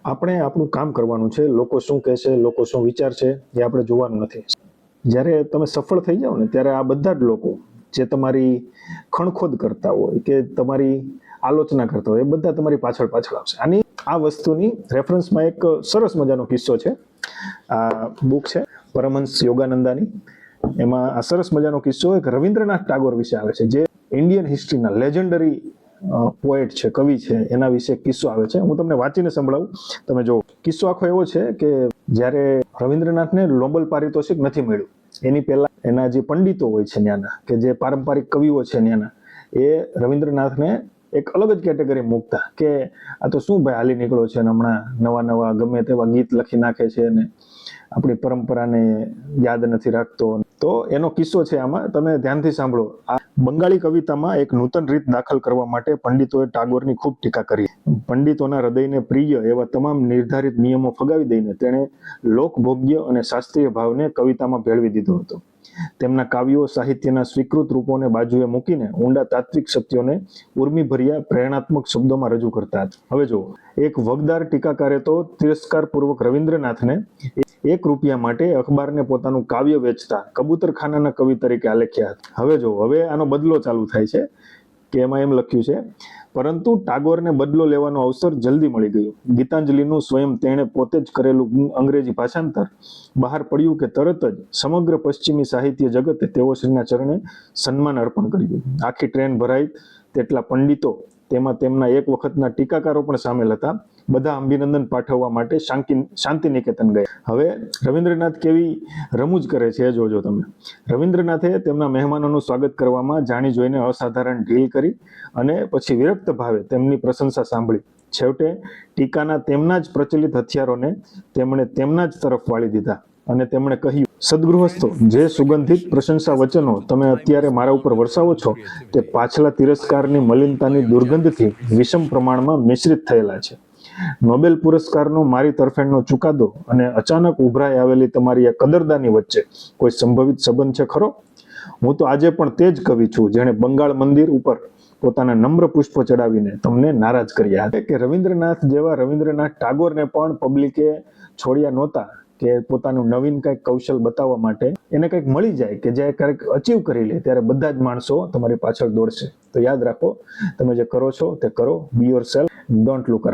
આપણે આપણું કામ કરવાનું છે. લોકો શું કહેશે, લોકો શું વિચારશે એ આપણે જોવાનું નથી. જ્યારે તમે સફળ થઈ જાઓ ને ત્યારે આ બધા જ લોકો જે તમારી ખણખોદ કરતા હોય કે તમારી આલોચના કરતા હોય એ બધા તમારી પાછળ પાછળ આવશે. આ વસ્તુની રેફરન્સમાં એક સરસ મજાનો કિસ્સો છે. આ બુક છે પરમહંસ યોગાનંદાની. એમાં આ સરસ મજાનો કિસ્સો એક રવિન્દ્રનાથ ટાગોર વિશે આવે છે, જે ઇન્ડિયન હિસ્ટ્રીના લેજેન્ડરી પોએટ છે, કવિ છે. એના વિશે કિસ્સો આવે છે. હું તમને વાંચીને સંભળાવું, તમે જો. કિસ્સો આખો એવો છે કે જ્યારે રવિન્દ્રનાથને નોબેલ પારિતોષિક નથી મળ્યું એની પહેલા એના જે પંડિતો હોય છે ત્યાંના, કે જે પારંપરિક કવિઓ છે ત્યાંના, એ રવિન્દ્રનાથને એક અલગ જ કેટેગરી મૂકતા કે આ તો શું ભાઈ હાલી નીકળ્યો છે ને હમણાં નવા નવા ગમે તેવા ગીત લખી નાખે છે ને આપણી પરંપરાને યાદ નથી રાખતો. તો એનો કિસ્સો છે, આમાં તમે ધ્યાનથી સાંભળો. આ બંગાળી કવિતામાં એક નૂતન રીત દાખલ કરવા માટે પંડિતોએ ટાગોરની ખૂબ ટીકા કરી. પંડિતોના હૃદયને પ્રિય એવા તમામ નિર્ધારિત નિયમો ફગાવી દઈને તેણે લોકભોગ્ય અને શાસ્ત્રીય ભાવને કવિતામાં ભેળવી દીધો હતો. તેમના કાવ્યો સાહિત્યના સ્વીકૃત રૂપોને બાજુએ મૂકીને ઊંડા તાત્વિક સત્યોને ઉર્મિભર્યા પ્રેરણાત્મક શબ્દોમાં રજૂ કરતા હતા. હવે જો, એક વગદાર ટીકાકારે તો તિરસ્કારપૂર્વક રવિન્દ્રનાથને ₹1 માટે અખબારને પોતાનું કાવ્ય વેચતા કબૂતરખાનાના કવિ તરીકે આલેખ્યા હતા. હવે આનો બદલો ચાલુ થાય છે કે એમાં એમ લખ્યું છે, પરંતુ ટાગોરને બદલો લેવાનો અવસર જલ્દી મળી ગયો. ગીતાંજલિનું સ્વયં તેણે પોતે જ કરેલું અંગ્રેજી ભાષાંતર બહાર પડ્યું કે તરત જ સમગ્ર પશ્ચિમી સાહિત્ય જગતે તેઓશ્રીના ચરણે સન્માન અર્પણ કર્યું. આખી ટ્રેન ભરાઈ તેટલા પંડિતો, તેમાં તેમના એક વખતના ટીકાકારો પણ સામેલ હતા, બધા અભિનંદન પાઠવવા માટે શાંતિ નિકેતન ગયા. હવે રવિન્દ્રનાથ કેવી રમૂજ કરે છે જોજો તમે. રવિન્દ્રનાથે તેમના મહેમાનોનું સ્વાગત કરવામાં જાણી જોઈને અસાધારણ ઢીલ કરી અને પછી વિરક્ત ભાવે તેમની પ્રશંસા સાંભળી. છેવટે ટીકાના તેમના જ પ્રચલિત હથિયારોને તેમણે તેમના જ તરફ વાળી દીધા અને તેમણે કહ્યું, સદગૃહસ્થો, જે સુગંધિત પ્રશંસા વચનો તમે અત્યારે મારા ઉપર વરસાવો છો તે પાછલા તિરસ્કારની મલિનતાની દુર્ગંધથી વિષમ પ્રમાણમાં મિશ્રિત થયેલા છે. નોબેલ પુરસ્કારનો મારી તરફેણનો ચુકાદો અને અચાનક ઉભરાઈ આવેલી તમારી આ કદરદાની વચ્ચે કોઈ સંભવિત સંબંધ છે ખરો? હું તો આજે પણ તે જ કવિ છું જેણે બંગાળ મંદિર ઉપર પોતાના નમ્ર પુષ્પો ચડાવીને તમને નારાજ કર્યા હતા. કે રવિન્દ્રનાથ જેવા રવિન્દ્રનાથ ટાગોરને પણ પબ્લિકે છોડ્યા નહોતા કે પોતાનું નવીન કંઈક કૌશલ બતાવવા માટે એને કંઈક મળી જાય કે જે કંઈક અચીવ કરી લે ત્યારે બધા જ માણસો તમારી પાછળ દોડશે. તો યાદ રાખો, તમે જે કરો છો તે કરો. બી your self, don't look around.